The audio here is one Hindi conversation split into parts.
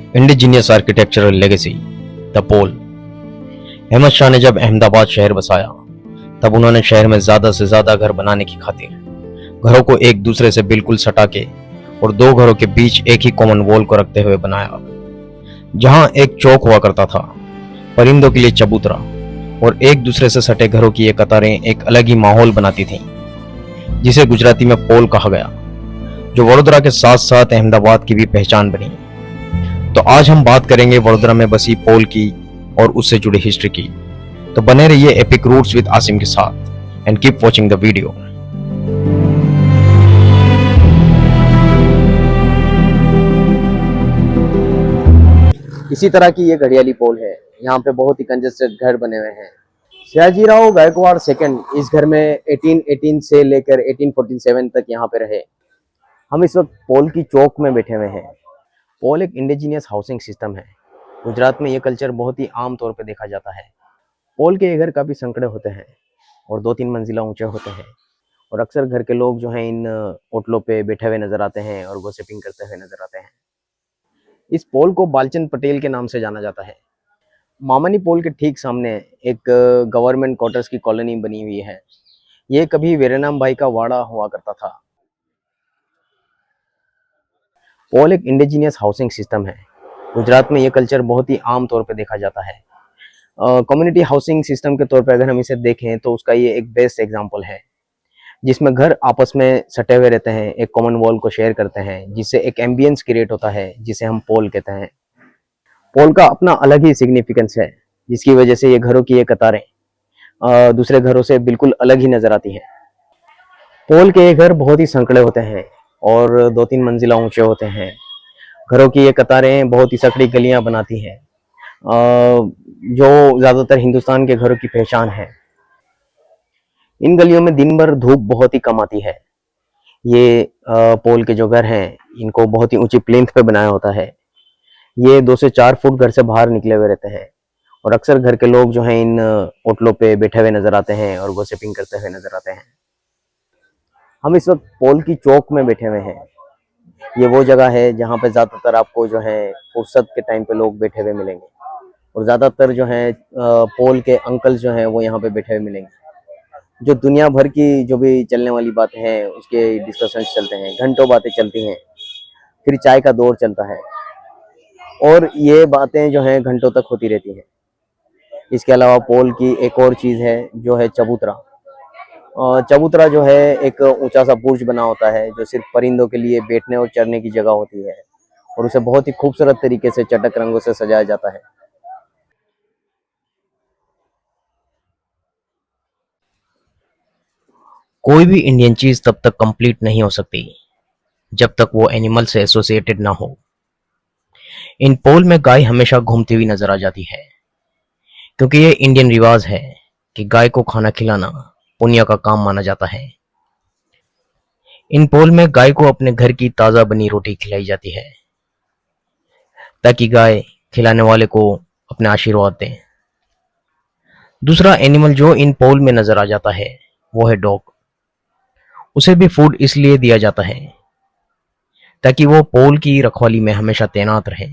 इंडिजीनियस आर्किटेक्चरल लेगेसी द पोल। अहमद शाह ने जब अहमदाबाद शहर बसाया तब उन्होंने शहर में ज्यादा से ज्यादा घर बनाने की खातिर घरों को एक दूसरे से बिल्कुल सटा के और दो घरों के बीच एक ही कॉमन वॉल को रखते हुए बनाया। जहां एक चौक हुआ करता था परिंदों के लिए चबूतरा और एक दूसरे से सटे घरों की ये कतारें एक अलग ही माहौल बनाती थीं, जिसे गुजराती में पोल कहा गया, जो वडोदरा के साथ साथ अहमदाबाद की भी पहचान बनी। तो आज हम बात करेंगे वडोदरा में बसी पोल की और उससे जुड़ी हिस्ट्री की। तो बने रहिए एपिक रूट्स विद आसिम के साथ and keep watching the video. इसी तरह की ये घड़ियाली पोल है। यहाँ पे बहुत ही कंजेस्टेड घर बने हुए हैं। सयाजीराव गायकवाड़ सेकंड इस घर में 1818 से लेकर 1847 तक यहाँ पे रहे। हम इस वक्त पोल की चौक में बैठे हुए हैं। पोल एक इंडिजीनियस हाउसिंग सिस्टम है। गुजरात में ये कल्चर बहुत ही आम तौर पे देखा जाता है। पोल के ये घर काफ़ी संकड़े होते हैं और 2-3 मंजिला ऊंचे होते हैं और अक्सर घर के लोग जो हैं इन ओटलों पे बैठे हुए नजर आते हैं और गॉसिपिंग करते हुए नजर आते हैं। इस पोल को बालचंद पटेल के नाम से जाना जाता है। मामनी पोल के ठीक सामने एक गवर्नमेंट क्वार्टर्स की कॉलोनी बनी हुई है। ये कभी वीरानाम भाई का वाड़ा हुआ करता था। पोल एक इंडिजीनियस हाउसिंग सिस्टम है। गुजरात में ये कल्चर बहुत ही आम तौर पे देखा जाता है। कम्युनिटी हाउसिंग सिस्टम के तौर पे अगर हम इसे देखें तो उसका ये एक बेस्ट एग्जांपल है, जिसमें घर आपस में सटे हुए रहते हैं, एक कॉमन वॉल को शेयर करते हैं, जिससे एक एम्बियंस क्रिएट होता है, जिसे हम पोल कहते हैं। पोल का अपना अलग ही सिग्निफिकेंस है, जिसकी वजह से ये घरों की ये कतारें दूसरे घरों से बिल्कुल अलग ही नजर आती हैं। पोल के ये घर बहुत ही संकड़े होते हैं और 2-3 मंजिला ऊंचे होते हैं। घरों की ये कतारें बहुत ही सकड़ी गलियां बनाती हैं, जो ज्यादातर हिंदुस्तान के घरों की पहचान है। इन गलियों में दिन भर धूप बहुत ही कम आती है। ये पोल के जो घर हैं इनको बहुत ही ऊंची प्लिंथ पे बनाया होता है। ये 2 से 4 फुट घर से बाहर निकले हुए रहते हैं और अक्सर घर के लोग जो हैं इन ओटलों पे बैठे हुए नजर आते हैं और गॉसिपिंग करते हुए नजर आते हैं। हम इस वक्त पोल की चौक में बैठे हुए हैं। ये वो जगह है जहाँ पे ज्यादातर आपको जो है फुर्सत के टाइम पे लोग बैठे हुए मिलेंगे और ज्यादातर जो है पोल के अंकल जो हैं वो यहाँ पे बैठे हुए मिलेंगे। जो दुनिया भर की जो भी चलने वाली बातें हैं उसके डिस्कशंस चलते हैं, घंटों बातें चलती हैं, फिर चाय का दौर चलता है और ये बातें जो हैं घंटों तक होती रहती हैं। इसके अलावा पोल की एक और चीज़ है जो है चबूतरा। चबूतरा जो है एक ऊंचा सा बुर्ज बना होता है जो सिर्फ परिंदों के लिए बैठने और चरने की जगह होती है और उसे बहुत ही खूबसूरत तरीके से चटक रंगों से सजाया जाता है। कोई भी इंडियन चीज तब तक कंप्लीट नहीं हो सकती जब तक वो एनिमल से एसोसिएटेड ना हो। इन पोल में गाय हमेशा घूमती हुई नजर आ जाती है, क्योंकि ये इंडियन रिवाज है कि गाय को खाना खिलाना पुण्य का काम माना जाता है। इन पोल में गाय को अपने घर की ताजा बनी रोटी खिलाई जाती है ताकि गाय खिलाने वाले को अपने आशीर्वाद दें। दूसरा एनिमल जो इन पोल में नजर आ जाता है वो है डॉग। उसे भी फूड इसलिए दिया जाता है ताकि वो पोल की रखवाली में हमेशा तैनात रहे।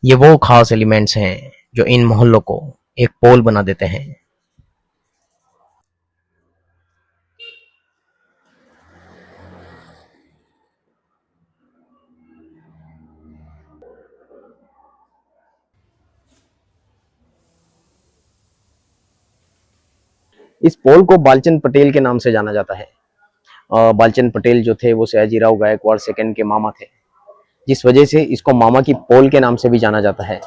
ये वो खास एलिमेंट्स हैं जो इन मोहल्लों को एक पोल बना देते हैं। इस पोल को बालचंद पटेल के नाम से जाना जाता है। बालचंद पटेल जो थे वो सयाजीराव गायकवाड़ सेकंड के मामा थे, जिस वजह से इसको मामा की पोल के नाम से भी जाना जाता है।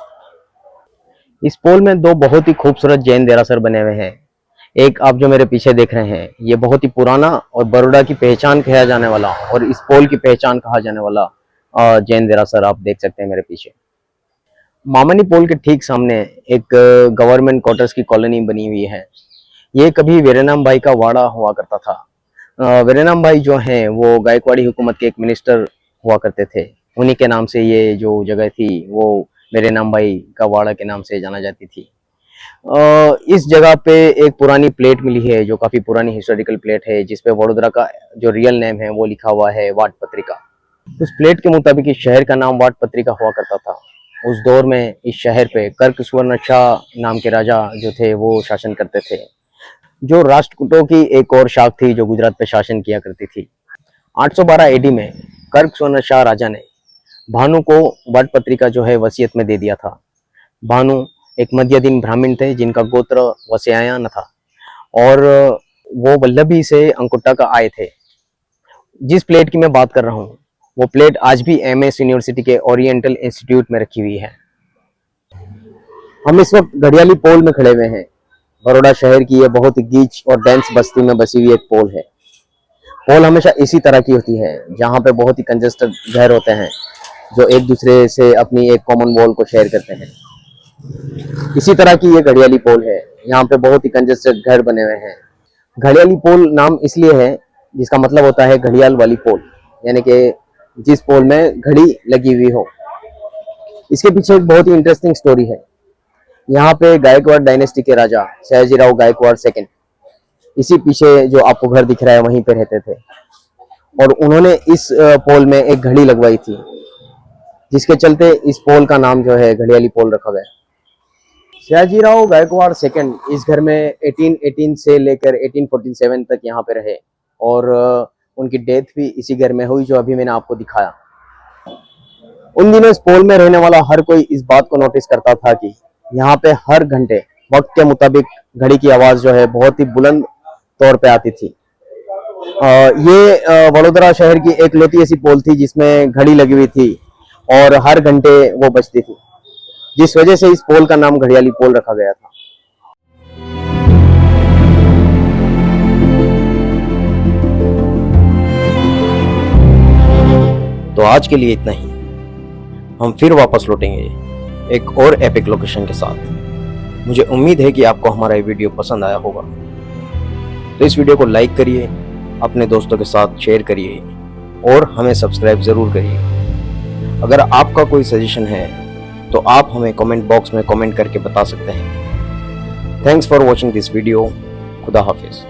इस पोल में 2 बहुत ही खूबसूरत जैन देरासर बने हुए हैं। एक आप जो मेरे पीछे देख रहे हैं ये बहुत ही पुराना और बड़ौदा की पहचान कहा जाने वाला और इस पोल की पहचान कहा जाने वाला जैन देरासर आप देख सकते हैं मेरे पीछे। मामनी पोल के ठीक सामने एक गवर्नमेंट क्वार्टर्स की कॉलोनी बनी हुई है। ये कभी वीरानाम भाई का वाड़ा हुआ करता था। वीरानाम भाई जो हैं वो गायकवाड़ी हुकूमत के एक मिनिस्टर हुआ करते थे। उन्हीं के नाम से ये जो जगह थी वो वीरानाम भाई का वाड़ा के नाम से जाना जाती थी। इस जगह पे एक पुरानी प्लेट मिली है जो काफी पुरानी हिस्टोरिकल प्लेट है, जिसपे वडोदरा का जो रियल नेम है वो लिखा हुआ है वाट पत्रिका। उस प्लेट के मुताबिक इस शहर का नाम वाट पत्रिका हुआ करता था। उस दौर में इस शहर पे कर्क सुवर्ण शाह नाम के राजा जो थे वो शासन करते थे, जो राष्ट्रकूटों की एक और शाख थी जो गुजरात पे शासन किया करती थी। 812 एडी में कर्क सुवर्ण शाह राजा ने भानु को वाट पत्रिका जो है वसीयत में दे दिया था। भानु एक मध्यदीन ब्राह्मण थे जिनका गोत्र वस्यायन था और वो वल्लभी से अंकुटा का आए थे। जिस प्लेट की मैं बात कर रहा हूँ वो प्लेट आज भी एमएस यूनिवर्सिटी के ओरिएंटल इंस्टीट्यूट में रखी हुई है। हम इस वक्त घड़ियाली पोल में खड़े हुए हैं। बड़ौदा शहर की ये बहुत ही गीच और डेंस बस्ती में बसी हुई एक पोल है। पोल हमेशा इसी तरह की होती है जहाँ पे बहुत ही कंजेस्टेड घर होते हैं जो एक दूसरे से अपनी एक कॉमन वॉल को शेयर करते हैं। इसी तरह की ये घड़ियाली पोल है। यहाँ पे बहुत ही कंजेस्टेड घर बने हुए हैं। घड़ियाली पोल नाम इसलिए है जिसका मतलब होता है घड़ियाल वाली पोल, यानी कि जिस पोल में घड़ी लगी हुई हो। इसके पीछे एक बहुत ही इंटरेस्टिंग स्टोरी है। यहाँ पे गायकवाड़ डायनेस्टी के राजा सयाजीराव गायकवाड़ सेकंड, इसी पीछे जो आपको घर दिख रहा है वहीं पे रहते थे और उन्होंने इस पोल में एक घड़ी लगवाई थी, जिसके चलते इस पोल का नाम जो है घड़ियाली पोल रखा गया। सयाजीराव गायकवाड़ सेकंड इस घर में 1818 से लेकर 1847 तक यहाँ पे रहे और उनकी डेथ भी इसी घर में हुई जो अभी मैंने आपको दिखाया। उन दिनों इस पोल में रहने वाला हर कोई इस बात को नोटिस करता था कि यहाँ पे हर घंटे वक्त के मुताबिक घड़ी की आवाज जो है बहुत ही बुलंद तौर पे आती थी। ये वडोदरा शहर की एक लौती ऐसी पोल थी जिसमें घड़ी लगी हुई थी और हर घंटे वो बजती थी, जिस वजह से इस पोल का नाम घड़ियाली पोल रखा गया था। तो आज के लिए इतना ही। हम फिर वापस लौटेंगे एक और एपिक लोकेशन के साथ। मुझे उम्मीद है कि आपको हमारा ये वीडियो पसंद आया होगा, तो इस वीडियो को लाइक करिए, अपने दोस्तों के साथ शेयर करिए और हमें सब्सक्राइब ज़रूर करिए। अगर आपका कोई सजेशन है तो आप हमें कमेंट बॉक्स में कमेंट करके बता सकते हैं। Thanks for watching this video. खुदा हाफिज़।